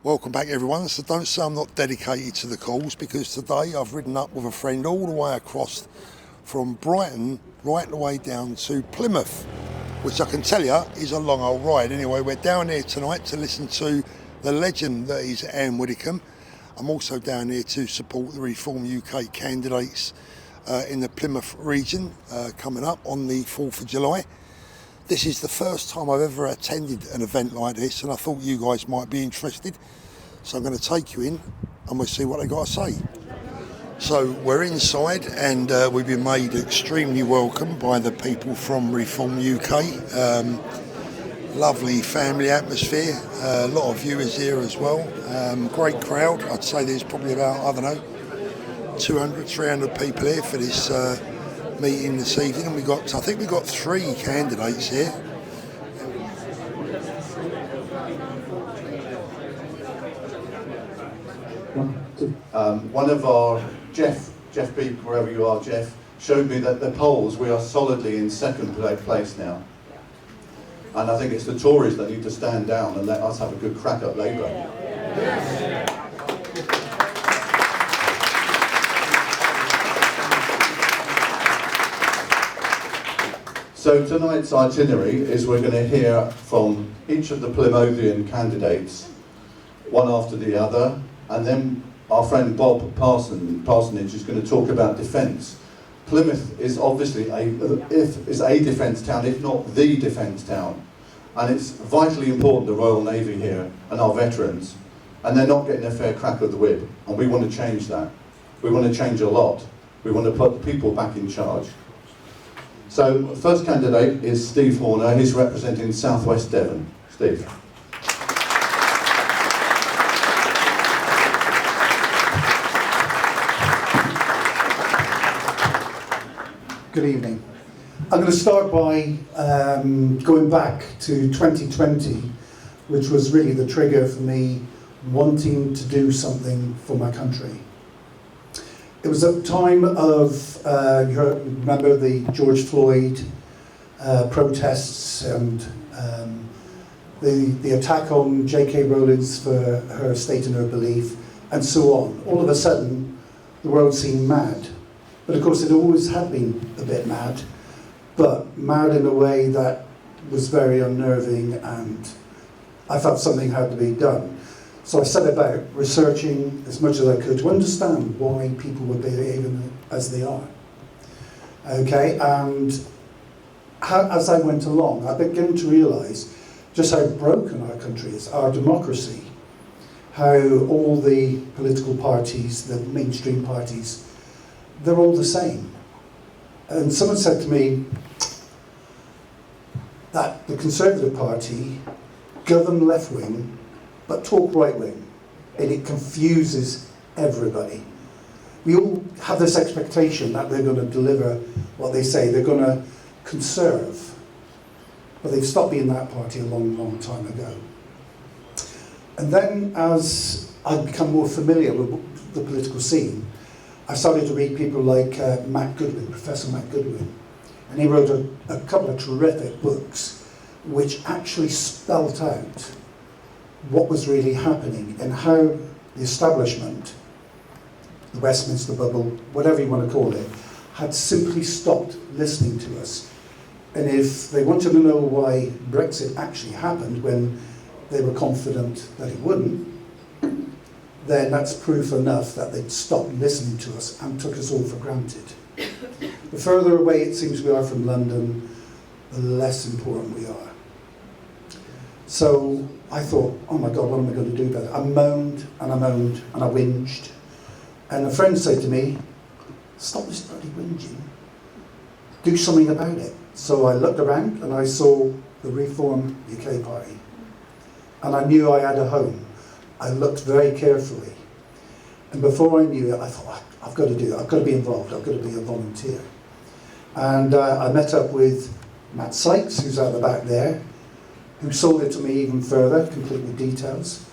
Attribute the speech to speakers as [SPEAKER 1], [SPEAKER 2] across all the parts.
[SPEAKER 1] Welcome back everyone. So don't say I'm not dedicated to the cause, because today I've ridden up with a friend all the way across from Brighton right the way down to Plymouth, which I can tell you is a long old ride. Anyway, we're down here tonight to listen to the legend that is Ann Widdecombe. I'm also down here to support the Reform UK candidates in the Plymouth region coming up on the 4th of July. This is the first time I've ever attended an event like this, and I thought you guys might be interested. So I'm going to take you in and we'll see what they got to say. So we're inside, and we've been made extremely welcome by the people from Reform UK. Lovely family atmosphere, a lot of viewers here as well. Great crowd. I'd say there's probably about, I don't know, 200, 300 people here for this meeting this evening, and I think we've got 3 candidates here.
[SPEAKER 2] One of our, Jeff Beak, wherever you are, Jeff, showed me that the polls, we are solidly in second place now. And I think it's the Tories that need to stand down and let us have a good crack at Labour. Yes. So tonight's itinerary is we're going to hear from each of the Plymouthian candidates, one after the other, and then our friend Bob Parsonage is going to talk about defence. Plymouth is obviously a defence town, if not the defence town, and it's vitally important, the Royal Navy here and our veterans, and they're not getting a fair crack of the whip, and we want to change that. We want to change a lot. We want to put the people back in charge. So, first candidate is Steve Horner. He's representing South West Devon. Steve.
[SPEAKER 3] Good evening. I'm going to start by going back to 2020, which was really the trigger for me wanting to do something for my country. It was a time of, you remember the George Floyd protests and the attack on J.K. Rowling for her state and her belief, and so on. All of a sudden, the world seemed mad. But of course, it always had been a bit mad, but mad in a way that was very unnerving, and I felt something had to be done. So I set about researching as much as I could to understand why people were behaving as they are. Okay, and as I went along, I began to realise just how broken our country is, our democracy, how all the political parties, the mainstream parties, they're all the same. And someone said to me that the Conservative Party govern left-wing but talk right-wing, and it confuses everybody. We all have this expectation that they're going to deliver what they say, they're going to conserve, but they've stopped being that party a long, long time ago. And then as I've become more familiar with the political scene, I started to read people like Matt Goodwin, Professor Matt Goodwin, and he wrote a couple of terrific books which actually spelt out what was really happening and how the establishment, the Westminster bubble, whatever you want to call it, had simply stopped listening to us. And if they wanted to know why Brexit actually happened when they were confident that it wouldn't, then that's proof enough that they'd stopped listening to us and took us all for granted. The further away it seems we are from London, the less important we are. So I thought, oh my God, what am I going to do about it? I moaned and I moaned and I whinged. And a friend said to me, stop this bloody whinging. Do something about it. So I looked around and I saw the Reform UK Party. And I knew I had a home. I looked very carefully. And before I knew it, I thought, I've got to do it. I've got to be involved. I've got to be a volunteer. And I met up with Matt Sykes, who's out the back there, who sold it to me even further, complete with details,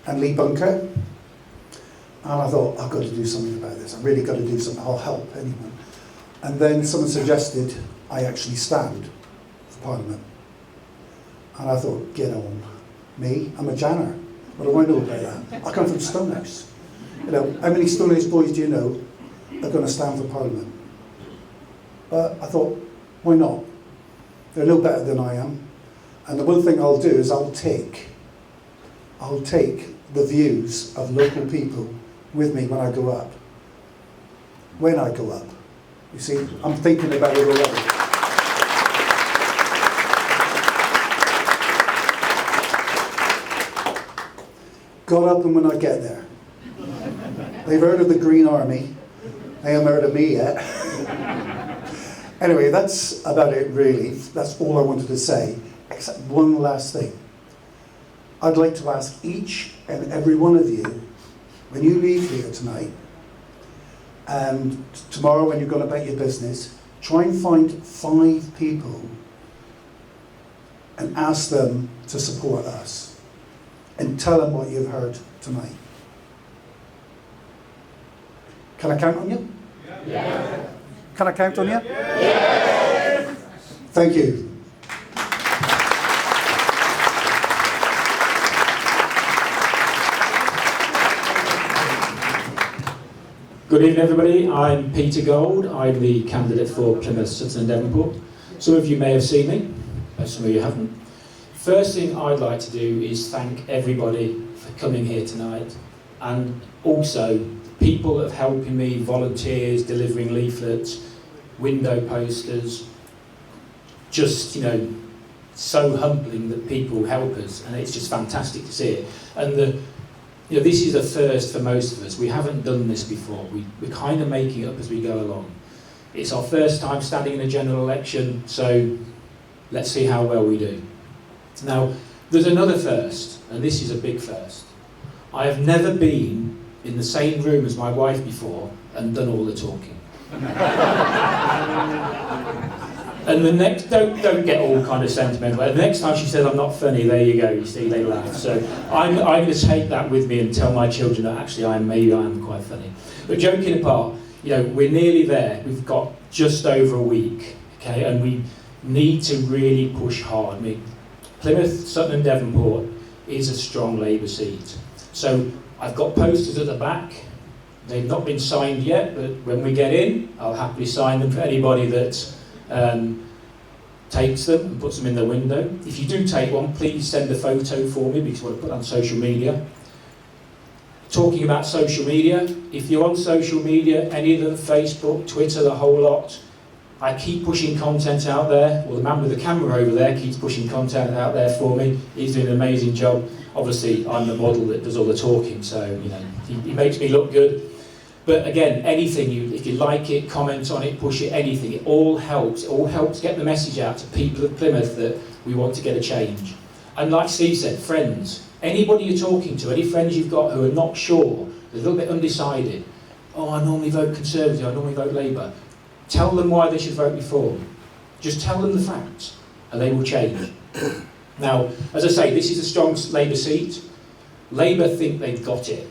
[SPEAKER 3] and Lee Bunker. And I thought, I've got to do something about this. I've really got to do something. I'll help anyone. And then someone suggested I actually stand for Parliament. And I thought, get on. Me? I'm a janner. What do I know about that? I come from Stonehouse. You know, how many Stonehouse boys do you know are going to stand for Parliament? But I thought, why not? They're no better than I am. And the one thing I'll do is I'll take the views of local people with me when I go up. When I go up. You see, I'm thinking about it already. Got up and when I get there. They've heard of the Green Army. They haven't heard of me yet. Anyway, that's about it really. That's all I wanted to say, except one last thing. I'd like to ask each and every one of you, when you leave here tonight, and tomorrow when you're going about your business, try and find 5 people and ask them to support us. And tell them what you've heard tonight. Can I count on you? Yeah. Can I count on you? Yeah. Thank you.
[SPEAKER 4] Good evening, everybody. I'm Peter Gold. I'm the candidate for Plymouth, Sutton and Devonport. Some of you may have seen me, but some of you haven't. First thing I'd like to do is thank everybody for coming here tonight, and also people that have helped me, volunteers, delivering leaflets, window posters. Just, you know, so humbling that people help us, and it's just fantastic to see it. And you know, this is a first for most of us. We haven't done this before. We're kind of making it up as we go along. It's our first time standing in a general election, so let's see how well we do. Now, there's another first, and this is a big first. I have never been in the same room as my wife before and done all the talking. And the next, don't get all kind of sentimental. The next time she says I'm not funny, there you go, you see, they laugh. So I'm going to take that with me and tell my children that actually maybe I am quite funny. But joking apart, you know, we're nearly there. We've got just over a week, okay, and we need to really push hard. I mean, Plymouth, Sutton and Devonport is a strong Labour seat. So I've got posters at the back. They've not been signed yet, but when we get in, I'll happily sign them for anybody that takes them and puts them in the window. If you do take one, please send a photo for me because I want to put it on social media. Talking about social media, if you're on social media, any of them, Facebook, Twitter, the whole lot, I keep pushing content out there. Well, the man with the camera over there keeps pushing content out there for me. He's doing an amazing job. Obviously, I'm the model that does all the talking, so you know he makes me look good. But again, anything, if you like it, comment on it, push it, anything, it all helps. It all helps get the message out to people of Plymouth that we want to get a change. And like Steve said, friends, anybody you're talking to, any friends you've got who are not sure, they're a little bit undecided. Oh, I normally vote Conservative, I normally vote Labour. Tell them why they should vote Reform. Just tell them the facts, and they will change. Now, as I say, this is a strong Labour seat. Labour think they've got it.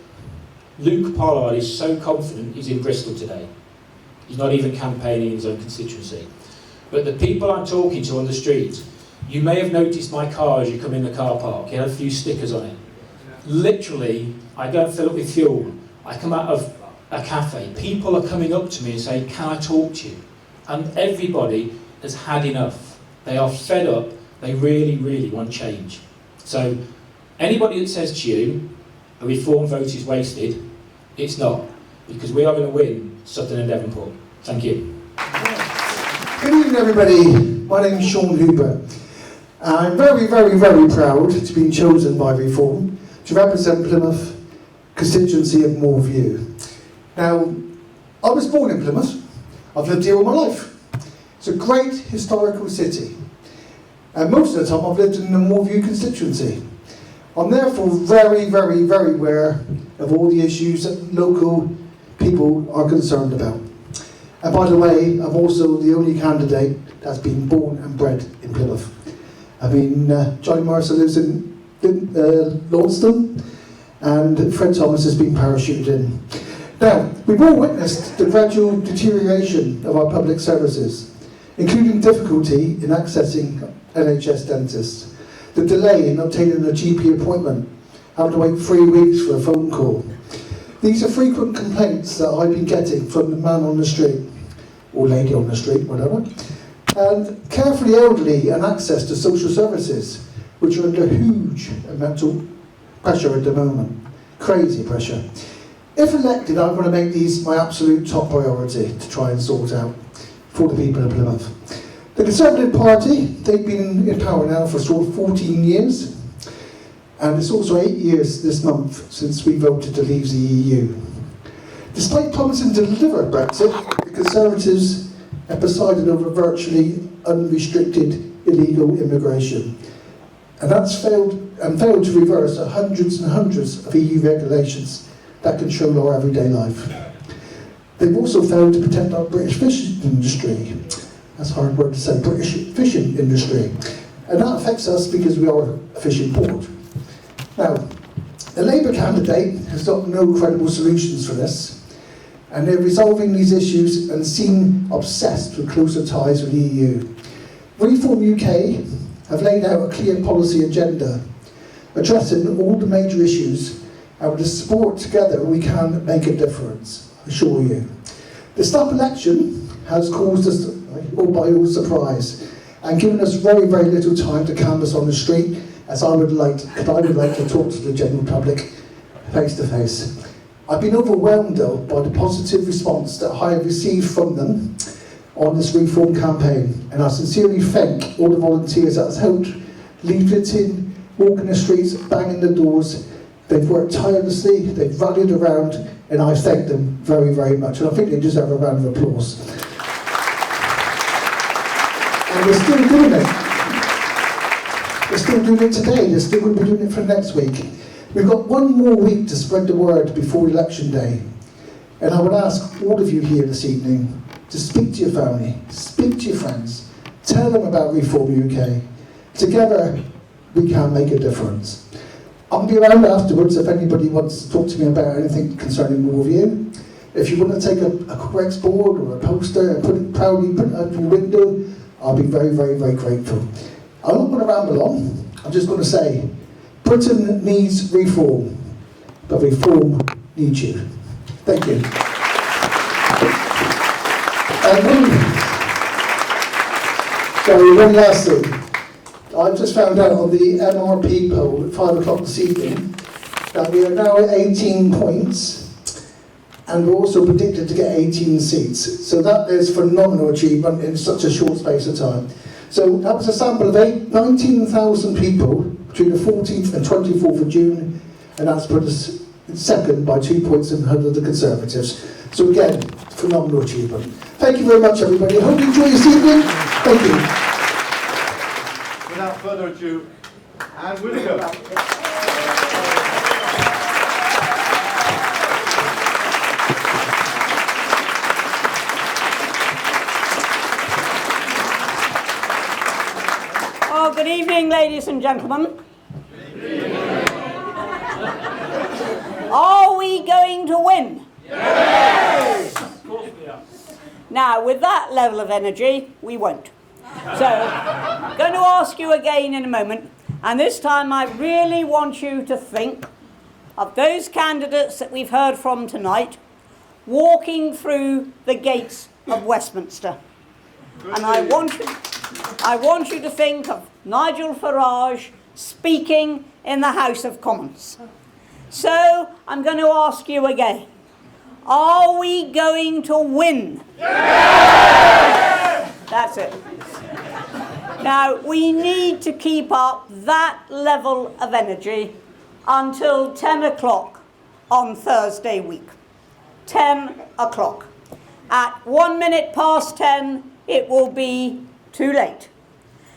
[SPEAKER 4] Luke Pollard is so confident he's in Bristol today. He's not even campaigning in his own constituency. But the people I'm talking to on the street, you may have noticed my car as you come in the car park. It had a few stickers on it. Literally, I don't fill up with fuel. I come out of a cafe. People are coming up to me and saying, can I talk to you? And everybody has had enough. They are fed up. They really, really want change. So anybody that says to you, a Reform vote is wasted, it's not. Because we are going to win Sutton and Devonport. Thank you.
[SPEAKER 5] Good evening, everybody. My name is Sean Hooper. I'm very, very, very proud to be chosen by Reform to represent Plymouth constituency of Moorview. Now, I was born in Plymouth. I've lived here all my life. It's a great historical city. And most of the time I've lived in the Moorview constituency. I'm therefore very, very, very aware of all the issues that local people are concerned about. And by the way, I'm also the only candidate that's been born and bred in Plymouth. I mean, Johnny Morrison lives in Launceston, and Fred Thomas has been parachuted in. Now, we've all witnessed the gradual deterioration of our public services, including difficulty in accessing NHS dentists, the delay in obtaining a GP appointment, having to wait 3 weeks for a phone call. These are frequent complaints that I've been getting from the man on the street, or lady on the street, whatever, and care for the elderly and access to social services, which are under huge mental pressure at the moment. Crazy pressure. If elected, I'm going to make these my absolute top priority to try and sort out for the people of Plymouth. The Conservative Party, they've been in power now for sort of 14 years, and it's also 8 years this month since we voted to leave the EU. Despite promising to deliver Brexit, the Conservatives have presided over virtually unrestricted illegal immigration. And that's failed to reverse the hundreds and hundreds of EU regulations that control our everyday life. They've also failed to protect our British fishing industry. That's a hard word to say, British fishing industry. And that affects us because we are a fishing port. Now, the Labour candidate has got no credible solutions for this, and they're resolving these issues and seem obsessed with closer ties with the EU. Reform UK have laid out a clear policy agenda, addressing all the major issues, and with the support together we can make a difference, I assure you. The snap election has caused us all by all surprise, and given us very, very little time to canvass on the street, as I would like to talk to the general public face to face. I've been overwhelmed though by the positive response that I have received from them on this reform campaign, and I sincerely thank all the volunteers that have helped leafleting, walking the streets, banging the doors. They've worked tirelessly, they've rallied around, and I thank them very, very much, and I think they deserve a round of applause. And we're still doing it. We're still doing it today, they're still going to be doing it for next week. We've got one more week to spread the word before election day. And I would ask all of you here this evening to speak to your family, speak to your friends, tell them about Reform UK. Together, we can make a difference. I'll be around afterwards if anybody wants to talk to me about anything concerning Moorview. If you want to take a Correx board or a poster and put it proudly out your window, I'll be very, very, very grateful. I'm not going to ramble on. I'm just going to say, Britain needs reform, but reform needs you. Thank you. Sorry, one last thing. I've just found out on the MRP poll at 5 o'clock this evening that we are now at 18 points, and we're also predicted to get 18 seats. So that is phenomenal achievement in such a short space of time. So that was a sample of 19,000 people between the 14th and 24th of June, and that's put us second by 2 points ahead of the Conservatives. So again, phenomenal achievement. Thank you very much, everybody. I hope you enjoy this evening. Thank you.
[SPEAKER 2] Without further ado, Ann Widdecombe.
[SPEAKER 6] Oh, good evening, ladies and gentlemen. Are we going to win?
[SPEAKER 4] Yes! Of course we are.
[SPEAKER 6] Now, with that level of energy, we won't. So, I'm going to ask you again in a moment, and this time I really want you to think of those candidates that we've heard from tonight walking through the gates of Westminster. And I want you to think of Nigel Farage speaking in the House of Commons. So, I'm going to ask you again, are we going to win? Yes! That's it. Now, we need to keep up that level of energy until 10 o'clock on Thursday week. 10 o'clock. At 1 minute past 10, it will be too late.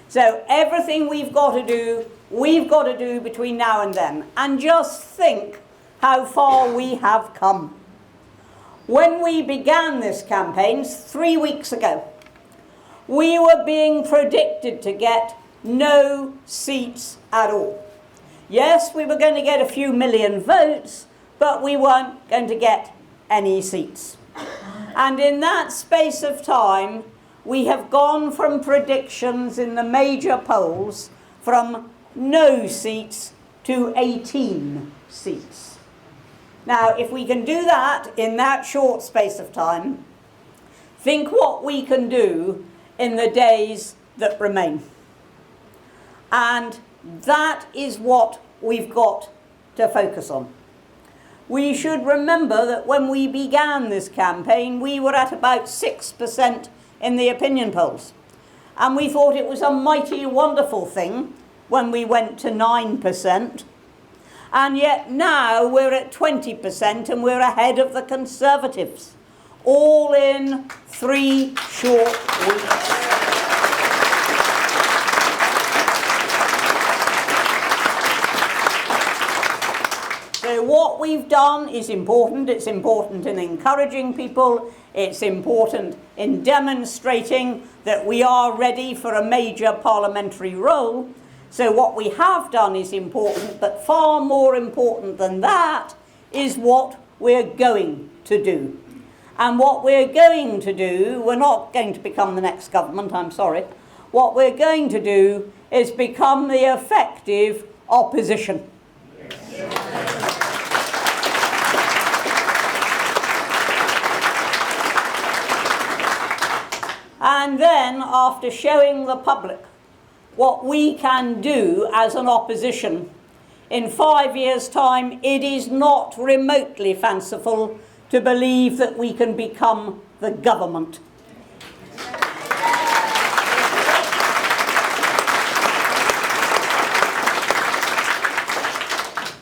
[SPEAKER 6] So everything we've got to do between now and then. And just think how far we have come. When we began this campaign 3 weeks ago, we were being predicted to get no seats at all. Yes, we were going to get a few million votes, but we weren't going to get any seats. And in that space of time, we have gone from predictions in the major polls from no seats to 18 seats. Now, if we can do that in that short space of time, think what we can do in the days that remain. And that is what we've got to focus on. We should remember that when we began this campaign, we were at about 6% in the opinion polls. And we thought it was a mighty wonderful thing when we went to 9%. And yet now we're at 20% and we're ahead of the Conservatives, all in 3 short weeks. So what we've done is important. It's important in encouraging people. It's important in demonstrating that we are ready for a major parliamentary role. So what we have done is important, but far more important than that is what we're going to do. And what we're going to do, we're not going to become the next government, I'm sorry. What we're going to do is become the effective opposition. And then, after showing the public what we can do as an opposition, in 5 years' time, it is not remotely fanciful to believe that we can become the government.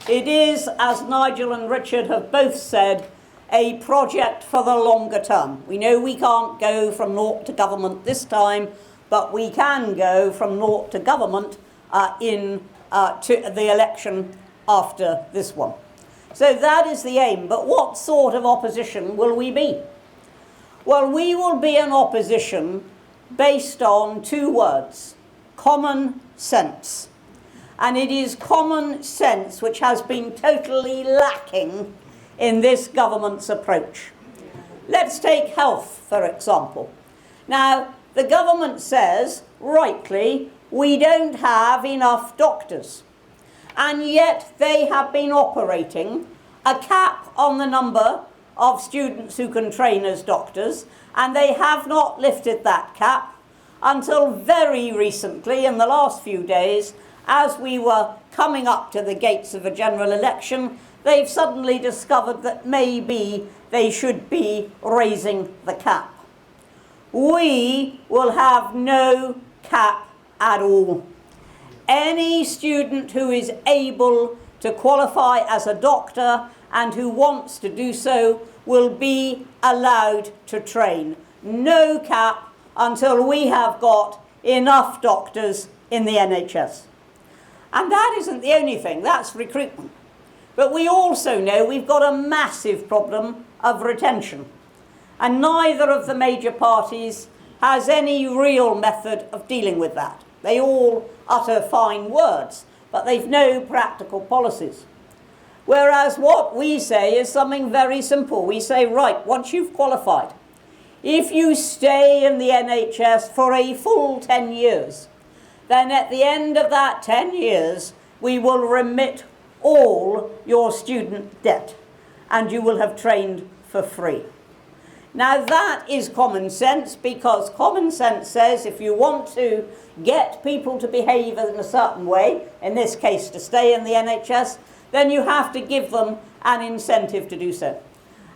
[SPEAKER 6] It is, as Nigel and Richard have both said, a project for the longer term. We know we can't go from naught to government this time, but we can go from naught to government to the election after this one. So that is the aim. But what sort of opposition will we be? Well, we will be an opposition based on 2 words: common sense. And it is common sense which has been totally lacking in this government's approach. Let's take health, for example. Now, the government says, rightly, we don't have enough doctors. And yet they have been operating a cap on the number of students who can train as doctors, and they have not lifted that cap until very recently, in the last few days, as we were coming up to the gates of a general election. They've suddenly discovered that maybe they should be raising the cap. We will have no cap at all. Any student who is able to qualify as a doctor and who wants to do so will be allowed to train. No cap until we have got enough doctors in the NHS. And that isn't the only thing, that's recruitment. But we also know we've got a massive problem of retention. And neither of the major parties has any real method of dealing with that. They all utter fine words, but they've no practical policies. Whereas what we say is something very simple. We say, right, once you've qualified, if you stay in the NHS for a full 10 years, then at the end of that 10 years, we will remit all your student debt, and you will have trained for free. Now that is common sense, because common sense says if you want to get people to behave in a certain way, in this case to stay in the NHS, then you have to give them an incentive to do so.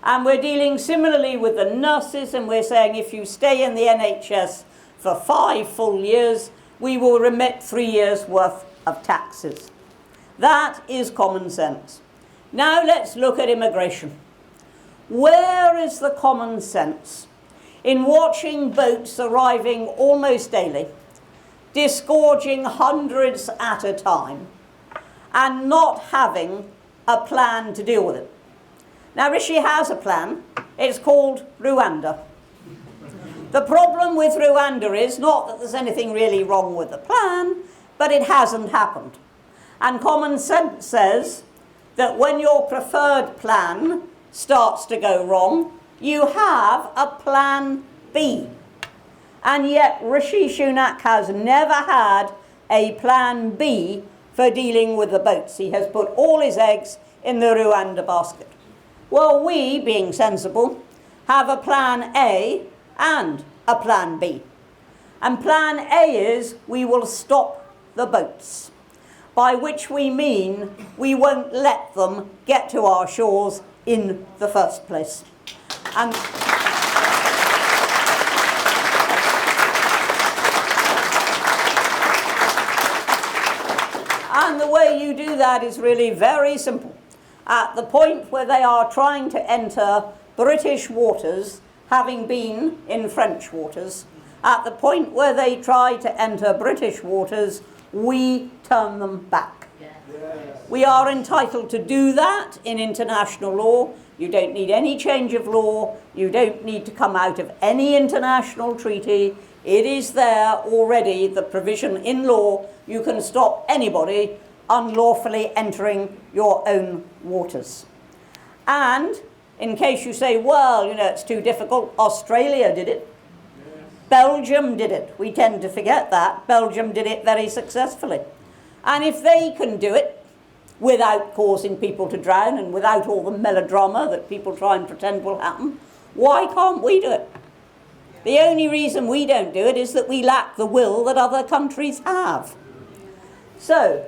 [SPEAKER 6] And we're dealing similarly with the nurses, and we're saying if you stay in the NHS for 5 full years, we will remit 3 years' worth of taxes. That is common sense. Now let's look at immigration. Where is the common sense in watching boats arriving almost daily, disgorging hundreds at a time, and not having a plan to deal with it? Now Rishi has a plan. It's called Rwanda. The problem with Rwanda is not that there's anything really wrong with the plan, but it hasn't happened. And common sense says that when your preferred plan starts to go wrong, you have a plan B. And yet Rishi Sunak has never had a plan B for dealing with the boats. He has put all his eggs in the Rwanda basket. Well, we, being sensible, have a plan A and a plan B. And plan A is we will stop the boats, by which we mean we won't let them get to our shores in the first place. And the way you do that is really very simple. At the point where they are trying to enter British waters, having been in French waters, at the point where they try to enter British waters, we turn them back. We are entitled to do that in international law. You don't need any change of law. You don't need to come out of any international treaty. It is there already, the provision in law. You can stop anybody unlawfully entering your own waters. And in case you say, well, you know, it's too difficult, Australia did it. Belgium did it. We tend to forget that. Belgium did it very successfully. And if they can do it without causing people to drown and without all the melodrama that people try and pretend will happen, why can't we do it? The only reason we don't do it is that we lack the will that other countries have. So,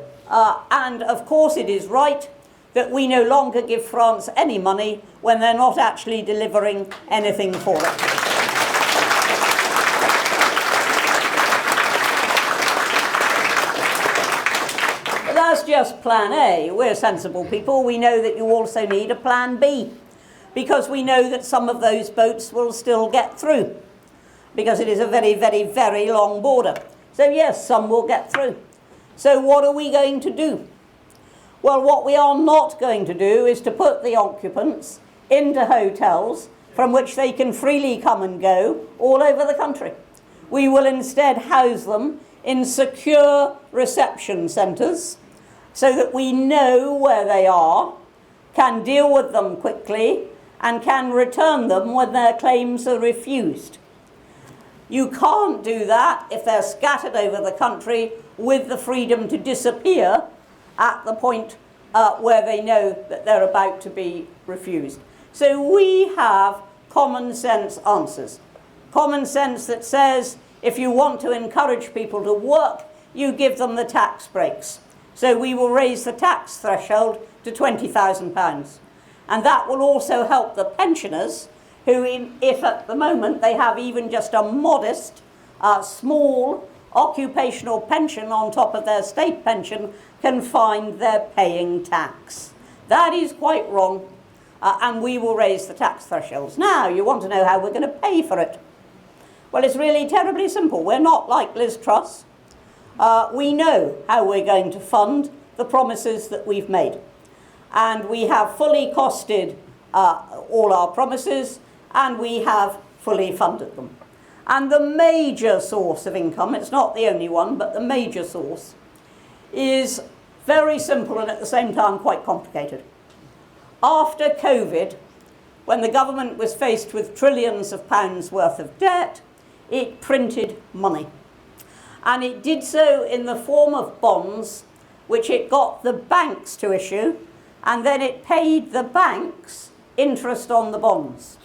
[SPEAKER 6] and of course it is right that we no longer give France any money when they're not actually delivering anything for it. But that's just plan A. We're sensible people. We know that you also need a plan B, because we know that some of those boats will still get through, because it is a very, very, very long border. So yes, some will get through. So what are we going to do? Well, what we are not going to do is to put the occupants into hotels from which they can freely come and go all over the country. We will instead house them in secure reception centres so that we know where they are, can deal with them quickly, and can return them when their claims are refused. You can't do that if they're scattered over the country with the freedom to disappear at the point where they know that they're about to be refused. So we have common sense answers. Common sense that says if you want to encourage people to work, you give them the tax breaks. So we will raise the tax threshold to £20,000. And that will also help the pensioners who, if at the moment they have even just a modest, small occupational pension on top of their state pension, can find they're paying tax. That is quite wrong, and we will raise the tax thresholds. Now, you want to know how we're going to pay for it. Well, it's really terribly simple. We're not like Liz Truss. We know how we're going to fund the promises that we've made. And we have fully costed all our promises, and we have fully funded them. And the major source of income, it's not the only one, but the major source, is very simple and at the same time quite complicated. After COVID, when the government was faced with trillions of pounds worth of debt, it printed money. And it did so in the form of bonds, which it got the banks to issue, and then it paid the banks interest on the bonds.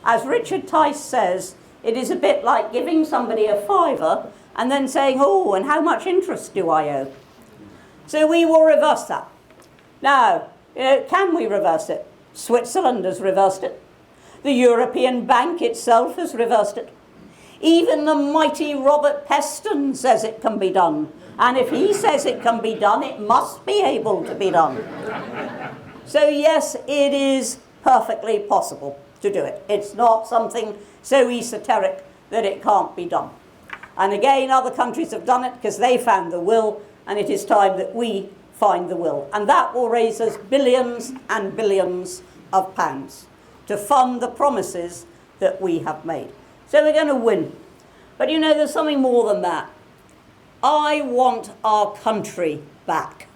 [SPEAKER 6] As Richard Tice says, it is a bit like giving somebody a fiver and then saying, oh, and how much interest do I owe? So we will reverse that. Now, can we reverse it? Switzerland has reversed it. The European Bank itself has reversed it. Even the mighty Robert Peston says it can be done. And if he says it can be done, it must be able to be done. So yes, it is perfectly possible to do it. It's not something so esoteric that it can't be done. And again, other countries have done it because they found the will, and it is time that we find the will. And that will raise us billions and billions of pounds to fund the promises that we have made. So we're going to win. But there's something more than that. I want our country back.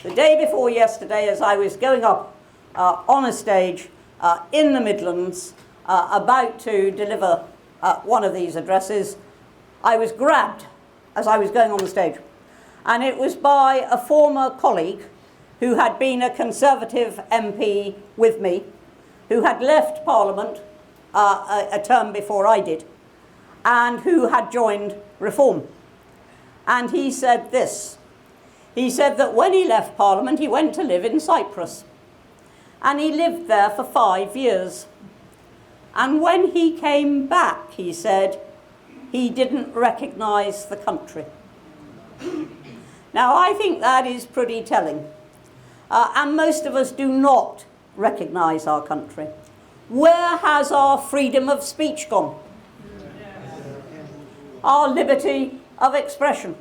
[SPEAKER 6] The day before yesterday, as I was going up on a stage in the Midlands, about to deliver one of these addresses, I was grabbed as I was going on the stage. And it was by a former colleague who had been a Conservative MP with me, who had left Parliament a term before I did, and who had joined Reform. And he said this. He said that when he left Parliament, he went to live in Cyprus. And he lived there for 5 years. And when he came back, he said, he didn't recognise the country. Now, I think that is pretty telling. And most of us do not recognise our country. Where has our freedom of speech gone? Our liberty of expression?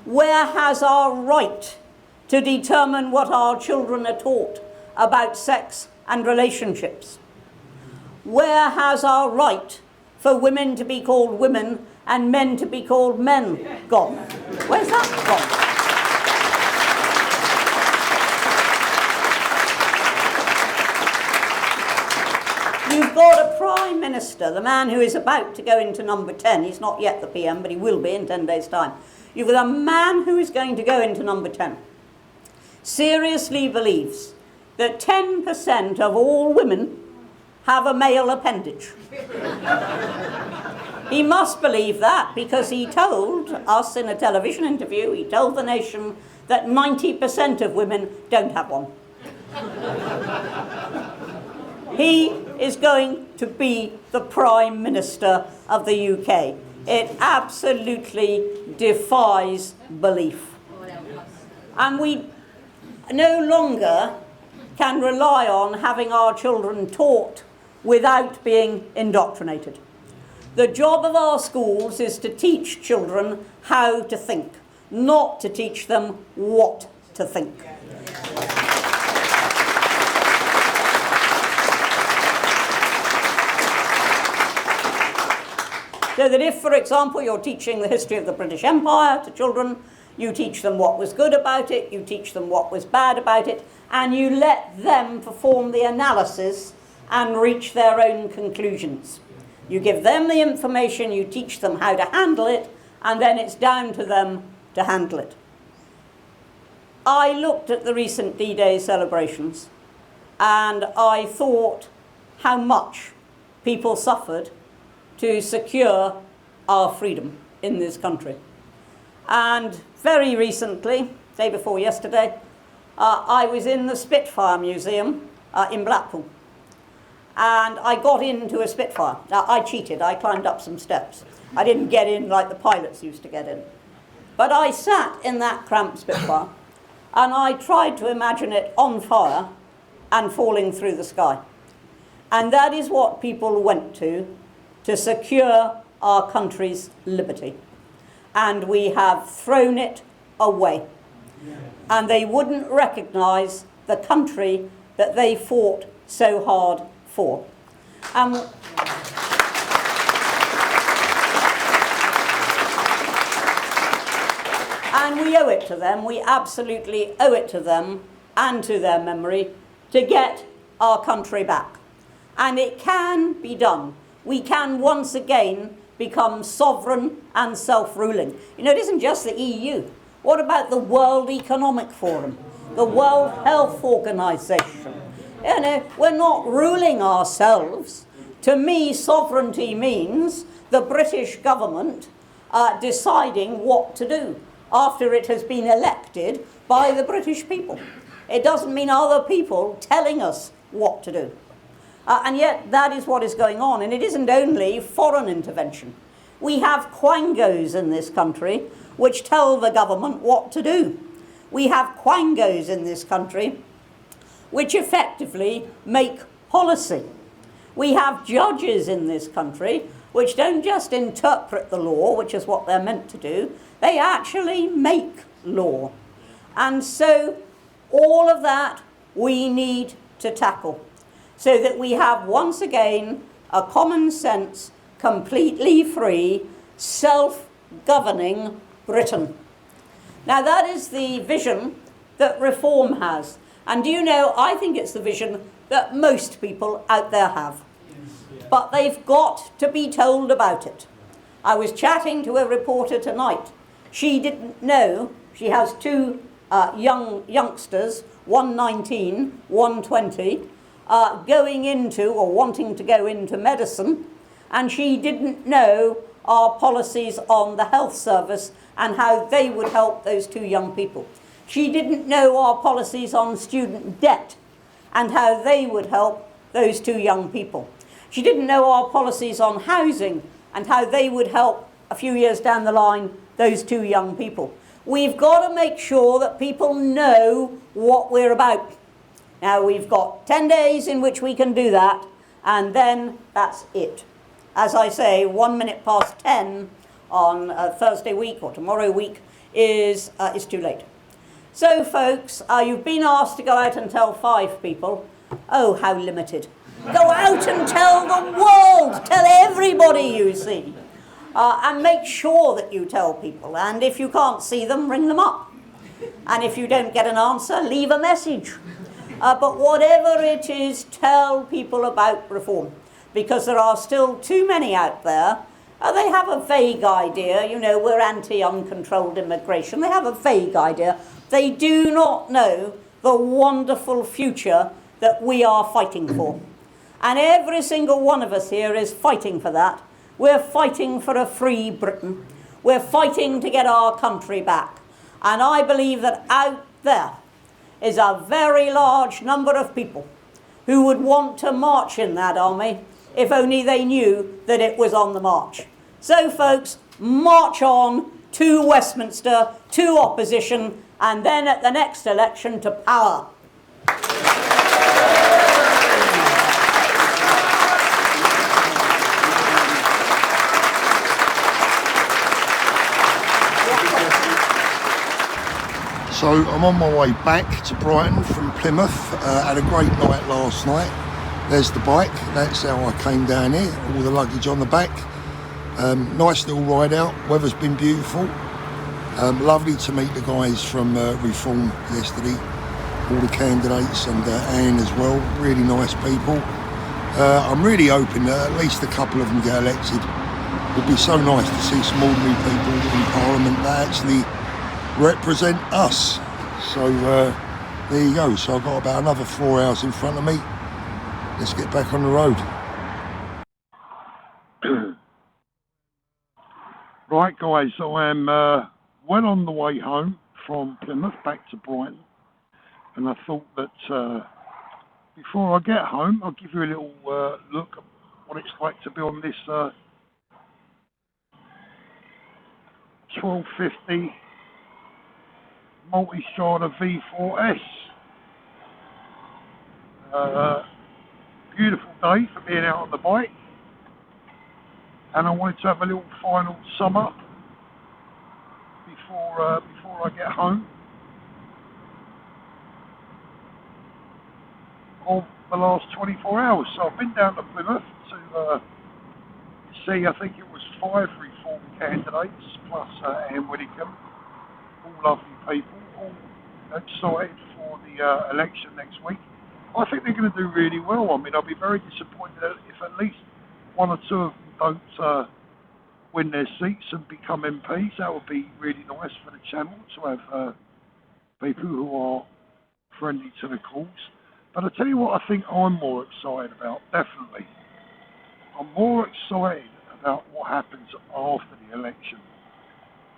[SPEAKER 6] Where has our right to determine what our children are taught about sex and relationships? Where has our right for women to be called women and men to be called men gone? Where's that gone? You've got a Prime Minister, the man who is about to go into number 10. He's not yet the PM, but he will be in 10 days' time. You've got a man who is going to go into number 10. Seriously believes that 10% of all women have a male appendage. He must believe that because he told us in a television interview, he told the nation that 90% of women don't have one. He is going to be the Prime Minister of the UK. It absolutely defies belief. And we no longer can rely on having our children taught without being indoctrinated. The job of our schools is to teach children how to think, not to teach them what to think. So that if, for example, you're teaching the history of the British Empire to children, you teach them what was good about it, you teach them what was bad about it, and you let them perform the analysis and reach their own conclusions. You give them the information, you teach them how to handle it, and then it's down to them to handle it. I looked at the recent D-Day celebrations, and I thought how much people suffered to secure our freedom in this country. And very recently, day before yesterday, I was in the Spitfire Museum in Blackpool. And I got into a Spitfire. Now, I cheated. I climbed up some steps. I didn't get in like the pilots used to get in. But I sat in that cramped Spitfire, and I tried to imagine it on fire and falling through the sky. And that is what people went to secure our country's liberty. And we have thrown it away. And they wouldn't recognise the country that they fought so hard for. And we owe it to them, we absolutely owe it to them and to their memory to get our country back. And it can be done. We can once again become sovereign and self-ruling. You know, it isn't just the EU. What about the World Economic Forum, the World Health Organization? You know, we're not ruling ourselves. To me, sovereignty means the British government deciding what to do after it has been elected by the British people. It doesn't mean other people telling us what to do. And yet that is what is going on, and it isn't only foreign intervention. We have quangos in this country which tell the government what to do. We have quangos in this country which effectively make policy. We have judges in this country which don't just interpret the law, which is what they're meant to do, they actually make law. And so all of that we need to tackle, so that we have once again a common sense, completely free, self-governing Britain. Now that is the vision that Reform has. And do you know, I think it's the vision that most people out there have. But they've got to be told about it. I was chatting to a reporter tonight. She didn't know, she has two youngsters, one 19, one 20, going into or wanting to go into medicine, and she didn't know our policies on the health service and how they would help those two young people. She didn't know our policies on student debt and how they would help those two young people. She didn't know our policies on housing and how they would help a few years down the line those two young people. We've got to make sure that people know what we're about. Now, we've got 10 days in which we can do that, and then that's it. As I say, 1 minute past 10 on Thursday week or tomorrow week is too late. So, folks, you've been asked to go out and tell 5 people. Oh, how limited. Go out and tell the world, tell everybody you see. And make sure that you tell people. And if you can't see them, ring them up. And if you don't get an answer, leave a message. But whatever it is, tell people about reform. Because there are still too many out there. They have a vague idea, you know, we're anti-uncontrolled immigration. They have a vague idea. They do not know the wonderful future that we are fighting for. And every single one of us here is fighting for that. We're fighting for a free Britain. We're fighting to get our country back. And I believe that out there is a very large number of people who would want to march in that army if only they knew that it was on the march. So, folks, march on to Westminster, to opposition, and then at the next election to power.
[SPEAKER 1] So I'm on my way back to Brighton from Plymouth. Had a great night last night. There's the bike. That's how I came down here. All the luggage on the back. Nice little ride out. Weather's been beautiful. Lovely to meet the guys from Reform yesterday. All the candidates and Ann as well. Really nice people. I'm really hoping that at least a couple of them get elected. It would be so nice to see some ordinary people in Parliament that actually represent us. So there you go. So I've got about another 4 hours in front of me. Let's get back on the road. Right, guys, so I'm well on the way home from Plymouth back to Brighton, and I thought that before I get home I'll give you a little look at what it's like to be on this 1250 multi-strada V4S. Beautiful day for being out on the bike, and I wanted to have a little final sum up before I get home of the last 24 hours. So I've been down to Plymouth to see, I think it was 5 Reform candidates plus Ann Widdecombe. All lovely people, all excited for the election next week. I think they're going to do really well. I mean, I'll be very disappointed if at least 1 or 2 of them don't win their seats and become MPs. That would be really nice for the channel to have people who are friendly to the cause. But I tell you what I think I'm more excited about, definitely. I'm more excited about what happens after the election.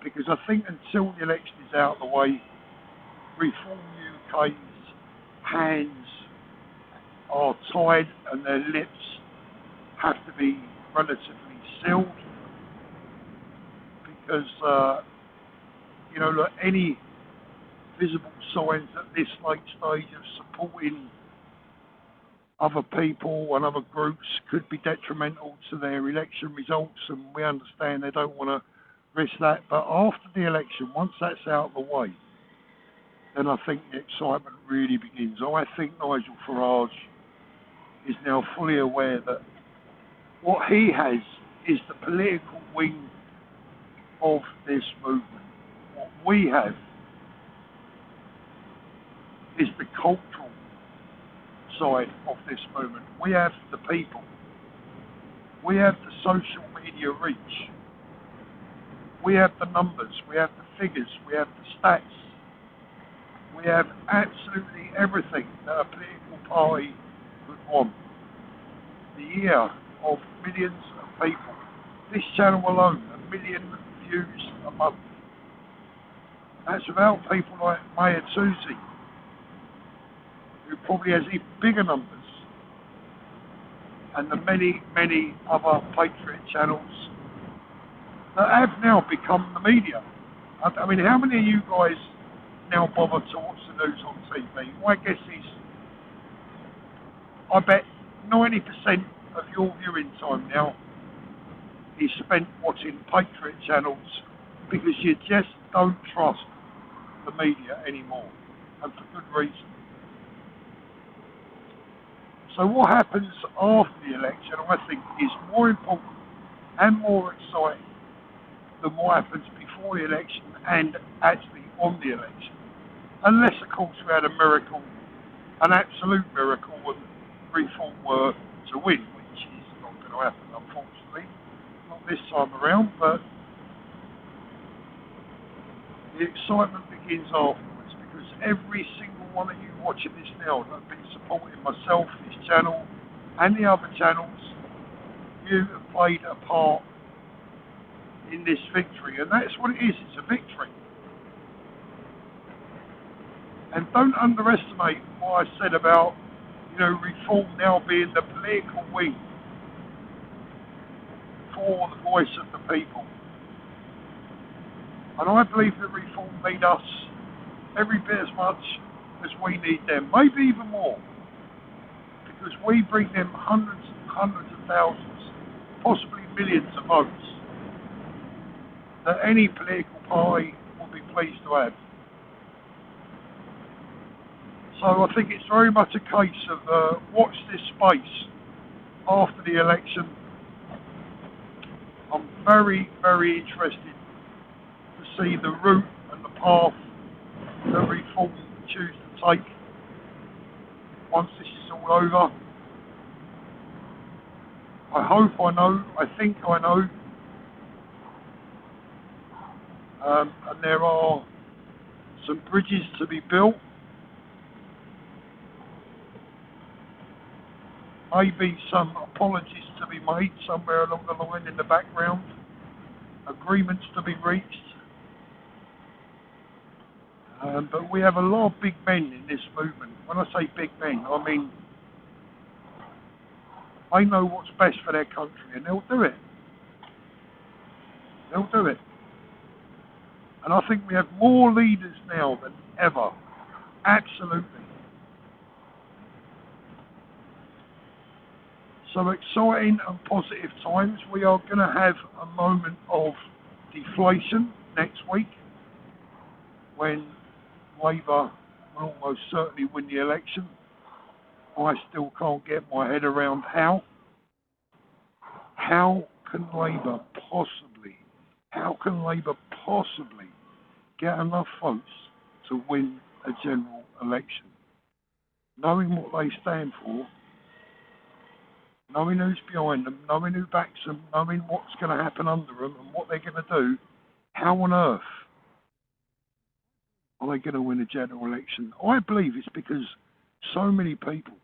[SPEAKER 1] Because I think until the election is out of the way, Reform UK's hands are tied and their lips have to be relatively sealed. Because, you know, look, any visible signs at this late stage of supporting other people and other groups could be detrimental to their election results, and we understand they don't want to risk that. But after the election, once that's out of the way, then I think the excitement really begins. I think Nigel Farage is now fully aware that what he has is the political wing of this movement. What we have
[SPEAKER 7] is the cultural side of this movement. We have the people. We have the social media reach. We have the numbers. We have the figures. We have the stats. We have absolutely everything that a political party would want. The year of millions of people. This channel alone, 1 million views a month. That's without people like Maya Susie, who probably has even bigger numbers, and the many, many other Patriot channels that have now become the media. I mean, how many of you guys now bother to watch the news on TV? My guess is, I bet 90% of your viewing time now is spent watching Patriot channels because you just don't trust the media anymore, and for good reason. So what happens after the election, I think, is more important and more exciting than what happens before the election and actually on the election. Unless, of course, we had a miracle, an absolute miracle, and Reform were to win, which is not going to happen, unfortunately. Not this time around, but the excitement begins afterwards, because every single one of you watching this now that have been supporting myself, this channel, and the other channels, you have played a part in this victory, and that's what it is. It's a victory. And don't underestimate what I said about, Reform now being the political wing for the voice of the people. And I believe that Reform need us every bit as much as we need them, maybe even more, because we bring them hundreds and hundreds of thousands, possibly millions of votes that any political party will be pleased to have. So I think it's very much a case of watch this space after the election. I'm very, very interested to see the route and the path that Reform choose to take once this is all over. I think I know, and there are some bridges to be built. Maybe some apologies to be made somewhere along the line in the background, agreements to be reached. But we have a lot of big men in this movement. When I say big men, I mean they know what's best for their country, and they'll do it. They'll do it. And I think we have more leaders now than ever. Absolutely. So exciting and positive times. We are going to have a moment of deflation next week when Labour will almost certainly win the election. I still can't get my head around how. How can Labour possibly get enough votes to win a general election? Knowing what they stand for, knowing who's behind them, knowing who backs them, knowing what's going to happen under them and what they're going to do, how on earth are they going to win a general election? I believe it's because so many people,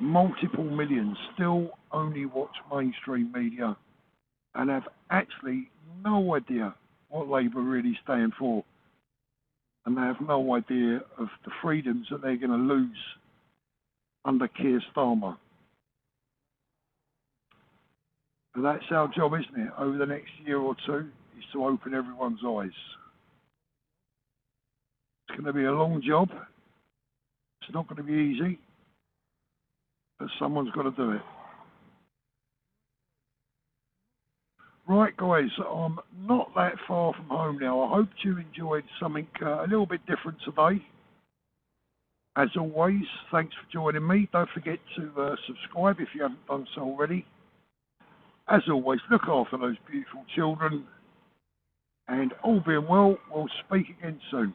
[SPEAKER 7] multiple millions, still only watch mainstream media and have actually no idea what Labour really stand for. And they have no idea of the freedoms that they're going to lose under Keir Starmer. But that's our job, isn't it, over the next year or two, is to open everyone's eyes. It's going to be a long job. It's not going to be easy. But someone's got to do it. Right, guys, I'm not that far from home now. I hope you enjoyed something a little bit different today. As always, thanks for joining me. Don't forget to subscribe if you haven't done so already. As always, look after those beautiful children. And all being well, we'll speak again soon.